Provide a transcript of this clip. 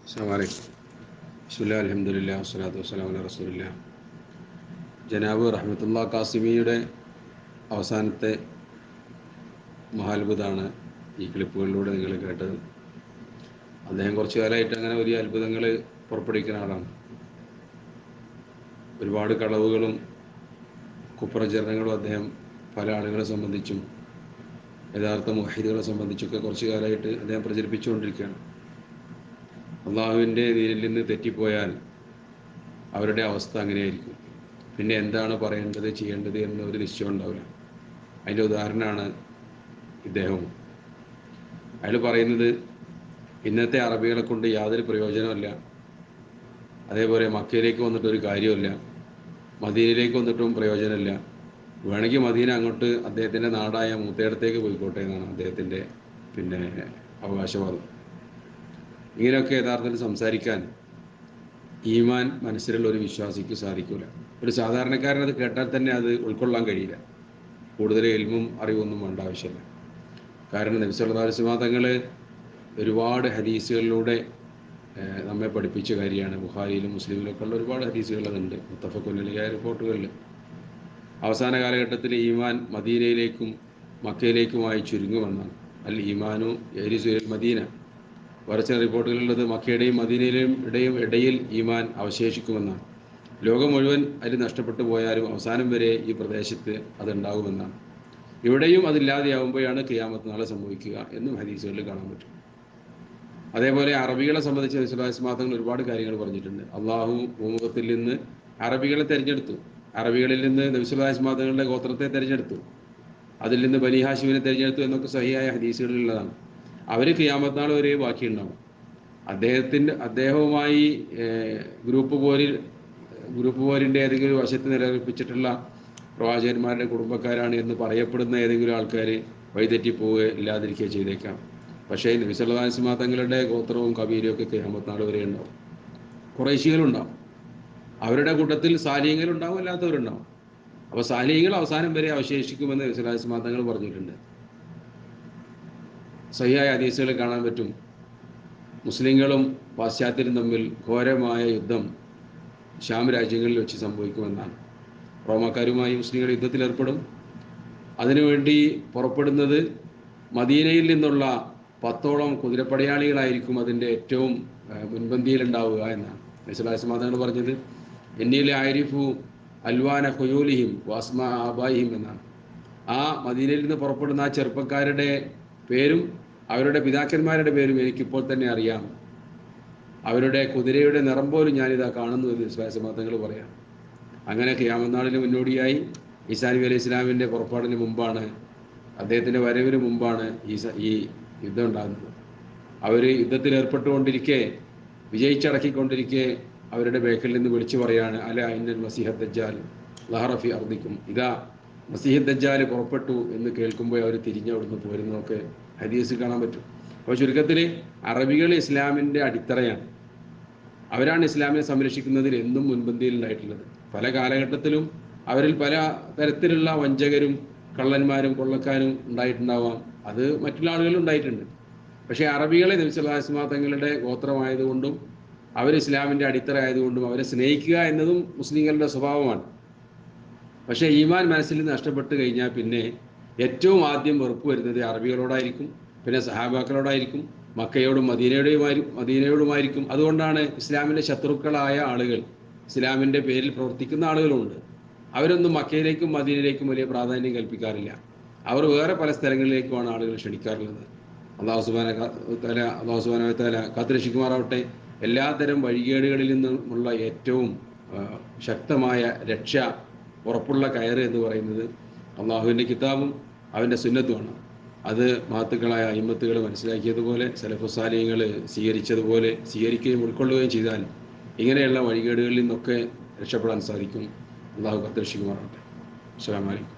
അസ്സലാമു അലൈക്കും. ബിസ്മില്ലാഹി അൽഹംദുലില്ലാഹി വസ്സലാത്തു വസ്സലാമു അലാ റസൂലില്ലാഹ്. ജനാബ് റഹ്മത്തുള്ളാ കാസിമിയുടെ അവസാനത്തെ മഹാത്ഭുതമാണ് ഈ ക്ലിപ്പുകളിലൂടെ നിങ്ങൾ കേട്ടത്. അദ്ദേഹം കുറച്ചു കാലമായിട്ട് അങ്ങനെ വലിയ അത്ഭുതങ്ങൾ പുറപ്പെടുവിക്കുന്ന ആളാണ്. ഒരുപാട് കളവുകളും കുപ്രചരണങ്ങളും അദ്ദേഹം പല ആളുകളെ സംബന്ധിച്ചും യഥാർത്ഥ മുവഹിദുകളെ സംബന്ധിച്ചൊക്കെ കുറച്ചു കാലമായിട്ട് അദ്ദേഹം പ്രചരിപ്പിച്ചുകൊണ്ടിരിക്കുകയാണ്. അള്ളാഹുവിൻ്റെ ദീനിൽ നിന്ന് തെറ്റിപ്പോയാൽ അവരുടെ അവസ്ഥ അങ്ങനെയായിരിക്കും. പിന്നെ എന്താണ് പറയേണ്ടത് ചെയ്യേണ്ടത് എന്ന ഒരു നിശ്ചയം ഉണ്ടാവില്ല. അതിൻ്റെ ഉദാഹരണമാണ് ഇദ്ദേഹവും. അയാൾ പറയുന്നത് ഇന്നത്തെ അറബികളെ കൊണ്ട് യാതൊരു പ്രയോജനമില്ല, അതേപോലെ മക്കയിലേക്ക് വന്നിട്ടൊരു കാര്യമില്ല, മദീനയിലേക്ക് വന്നിട്ടും പ്രയോജനമില്ല, വേണമെങ്കിൽ മദീന അങ്ങോട്ട് അദ്ദേഹത്തിൻ്റെ നാടായ മൂത്തയിടത്തേക്ക് പോയിക്കോട്ടെ എന്നാണ് അദ്ദേഹത്തിൻ്റെ അവകാശവാദം. ഇങ്ങനെയൊക്കെ യഥാർത്ഥത്തിൽ സംസാരിക്കാൻ ഈമാൻ മനസ്സിലുള്ള ഒരു വിശ്വാസിക്ക് സാധിക്കില്ല. ഒരു സാധാരണക്കാരൻ അത് കേട്ടാൽ തന്നെ അത് ഉൾക്കൊള്ളാൻ കഴിയില്ല. കൂടുതൽ ഇൽമും അറിവൊന്നും വേണ്ട ആവശ്യമില്ല. കാരണം നബി സല്ലല്ലാഹു അലൈഹി വസല്ലം തങ്ങൾ ഒരുപാട് ഹദീസുകളിലൂടെ നമ്മെ പഠിപ്പിച്ച കാര്യമാണ്. ബുഖാരിയിലും മുസ്ലിമിലൊക്കെ ഉള്ള ഒരുപാട് ഹദീസുകൾ അതുണ്ട്, മുത്തഫഖുൻ അലൈഹി റിപ്പോർട്ടുകളിൽ. അവസാന കാലഘട്ടത്തിൽ ഈമാൻ മദീനയിലേക്കും മക്കയിലേക്കുമായി ചുരുങ്ങുമെന്നാണ്. അൽ ഈമാനു യരിസുൽ മദീന. വേറെ ചില റിപ്പോർട്ടുകളുള്ളത് മക്കയുടെയും മദീനയിലെയും ഇടയിൽ ഈമാൻ അവശേഷിക്കുമെന്നാണ്. ലോകം മുഴുവൻ അതിൽ നഷ്ടപ്പെട്ടു പോയാലും അവസാനം വരെ ഈ പ്രദേശത്ത് അതുണ്ടാകുമെന്നാണ്. ഇവിടെയും അതില്ലാതെയാവുമ്പോഴാണ് ഖിയാമത്ത് നാളെ സംഭവിക്കുക എന്നും ഹദീസുകളിൽ കാണാൻ പറ്റും. അതേപോലെ അറബികളെ സംബന്ധിച്ച് വിശ്വാസമാതങ്ങൾ ഒരുപാട് കാര്യങ്ങൾ പറഞ്ഞിട്ടുണ്ട്. അള്ളാഹു ഭൂമുഖത്തിൽ നിന്ന് അറബികളെ തിരഞ്ഞെടുത്തു. അറബികളിൽ നിന്ന് വിശ്വാസമാതങ്ങളുടെ ഗോത്രത്തെ തിരഞ്ഞെടുത്തു. അതിൽ നിന്ന് ബനി ഹാഷിമിനെ തിരഞ്ഞെടുത്തു എന്നൊക്കെ സഹിയായ ഹദീസുകളിലുള്ളതാണ്. അവർ ഖിയാമത്ത് നാൾ വരെ ബാക്കിയുണ്ടാവും. അദ്ദേഹവുമായി ഗ്രൂപ്പ് പോരിൻ്റെ ഏതെങ്കിലും വശത്ത് നിലനിൽപ്പിച്ചിട്ടുള്ള പ്രവാചകന്മാരുടെ കുടുംബക്കാരാണ് എന്ന് പറയപ്പെടുന്ന ഏതെങ്കിലും ആൾക്കാർ വഴിതെറ്റിപ്പോവുക ഇല്ലാതിരിക്കുക ചെയ്തേക്കാം. പക്ഷേ നബി സല്ലല്ലാഹു അലൈഹി വസല്ലം തങ്ങളുടെ ഗോത്രവും കബീലയും ഒക്കെ ഖിയാമത്ത് നാൾ വരെ ഉണ്ടാവും. ഖുറൈശികളുണ്ടാവും, അവരുടെ കൂട്ടത്തിൽ സാലിഹ്യങ്ങളുണ്ടാവും, അല്ലാത്തവരുണ്ടാവും. അപ്പോൾ സാലിഹ്യങ്ങൾ അവസാനം വരെ അവശേഷിക്കുമെന്ന് നബി സല്ലല്ലാഹു അലൈഹി വസല്ലം തങ്ങൾ പറഞ്ഞിട്ടുണ്ട്. സഹിയായ ഹദീസുകൾ കാണാൻ പറ്റും. മുസ്ലിങ്ങളും പാശ്ചാത്യരും തമ്മിൽ ഘോരമായ യുദ്ധം ഷാം രാജ്യങ്ങളിൽ വെച്ച് സംഭവിക്കുമെന്നാണ്. റോമാക്കാരുമായി മുസ്ലിങ്ങൾ യുദ്ധത്തിൽ ഏർപ്പെടും. അതിനുവേണ്ടി പുറപ്പെടുന്നത് മദീനയിൽ നിന്നുള്ള 10ഓളം കുതിരപ്പടയാളികളായിരിക്കും അതിൻ്റെ ഏറ്റവും മുൻപന്തിയിലുണ്ടാവുക എന്നാണ് നബി പറഞ്ഞത്. എന്നിലെ ആരിഫു അൽവാന ഖുയൂലിഹിം വാസ്മ ആബായിഹിം എന്നാണ്. ആ മദീനയിൽ നിന്ന് പുറപ്പെടുന്ന ആ ചെറുപ്പക്കാരുടെ പേരും അവരുടെ പിതാക്കന്മാരുടെ പേരും എനിക്കിപ്പോൾ തന്നെ അറിയാം. അവരുടെ കുതിരയുടെ നിറം പോലും ഞാനിതാ കാണുന്നു എന്ന് വിശ്വാസമാതങ്ങൾ പറയാം. അങ്ങനെ ഖിയാമത്ത് നാളിന് മുന്നോടിയായി ഈസാ നബി അലൈഹി ഇസ്ലാമിൻ്റെ പുറപ്പാടിന് മുമ്പാണ്, അദ്ദേഹത്തിൻ്റെ വരവിന് മുമ്പാണ് ഈ യുദ്ധം ഉണ്ടാകുന്നത്. അവർ യുദ്ധത്തിൽ ഏർപ്പെട്ടുകൊണ്ടിരിക്കെ, വിജയിച്ചടക്കിക്കൊണ്ടിരിക്കെ അവരുടെ ബേക്കിൽ നിന്ന് വിളിച്ചു പറയാണ്, അല ഇന്നൽ മസീഹ് ദജ്ജാൽ ലഹറ ഫി അർദിക്കും. ഇതാ മസീഹ് ദജ്ജാൽ പുറപ്പെട്ടു എന്ന് കേൾക്കുമ്പോൾ അവർ തിരിഞ്ഞ് അവിടുന്ന് പോരുന്നതൊക്കെ ഹദീസ് കാണാൻ പറ്റും. അപ്പോൾ ചുരുക്കത്തിൽ അറബികൾ ഇസ്ലാമിൻ്റെ അടിത്തറയാണ്. അവരാണ് ഇസ്ലാമിനെ സംരക്ഷിക്കുന്നതിൽ എന്നും മുൻപന്തിയിൽ ഉണ്ടായിട്ടുള്ളത്. പല കാലഘട്ടത്തിലും അവരിൽ പല തരത്തിലുള്ള വഞ്ചകരും കള്ളന്മാരും കൊള്ളക്കാരും ഉണ്ടായിട്ടുണ്ടാവാം. അത് മറ്റുള്ള ആളുകളും ഉണ്ടായിട്ടുണ്ട്. പക്ഷേ അറബികളെ നബി സല്ലല്ലാഹു അലൈഹി വസല്ലം തങ്ങളുടെ ഗോത്രമായതുകൊണ്ടും അവർ ഇസ്ലാമിൻ്റെ അടിത്തറ ആയതുകൊണ്ടും അവരെ സ്നേഹിക്കുക എന്നതും മുസ്ലിങ്ങളുടെ സ്വഭാവമാണ്. പക്ഷേ ഈമാൻ മനസ്സിൽ നിന്ന് നഷ്ടപ്പെട്ട് കഴിഞ്ഞാൽ പിന്നെ ഏറ്റവും ആദ്യം വെറുപ്പ് വരുന്നത് അറബികളോടായിരിക്കും, പിന്നെ സഹാബാക്കളോടായിരിക്കും, മക്കയോടും മദീനയോടുമായിരിക്കും. അതുകൊണ്ടാണ് ഇസ്ലാമിൻ്റെ ശത്രുക്കളായ ആളുകൾ, ഇസ്ലാമിൻ്റെ പേരിൽ പ്രവർത്തിക്കുന്ന ആളുകളുണ്ട്, അവരൊന്നും മക്കയിലേക്കും മദീനയിലേക്കും വലിയ പ്രാധാന്യം കൽപ്പിക്കാറില്ല. അവർ വേറെ പല സ്ഥലങ്ങളിലേക്കുമാണ് ആളുകൾ ക്ഷണിക്കാറുള്ളത്. അല്ലാഹു സുബ്ഹാനഹു വ തആല കാത്തുരക്ഷിക്കുമാറാവട്ടെ. എല്ലാത്തരം വഴികേടുകളിൽ നിന്നുമുള്ള ഏറ്റവും ശക്തമായ രക്ഷ, ഉറപ്പുള്ള കയറ് എന്ന് പറയുന്നത് അള്ളാഹുവിൻ്റെ കിതാബും അവൻ്റെ സുന്നത്തുമാണ്. അത് മഹത്തുക്കളായ അയിമ്മത്തുകൾ മനസ്സിലാക്കിയതുപോലെ, സലഫു സാലിഹ്യങ്ങൾ സ്വീകരിച്ചതുപോലെ സ്വീകരിക്കുകയും ഉൾക്കൊള്ളുകയും ചെയ്താൽ ഇങ്ങനെയുള്ള വഴികേടുകളിൽ നിന്നൊക്കെ രക്ഷപ്പെടാൻ സാധിക്കും. അള്ളാഹു കാത്തുരക്ഷിക്കുമാറാവട്ടെ. അസ്സലാമു അലൈക്കും.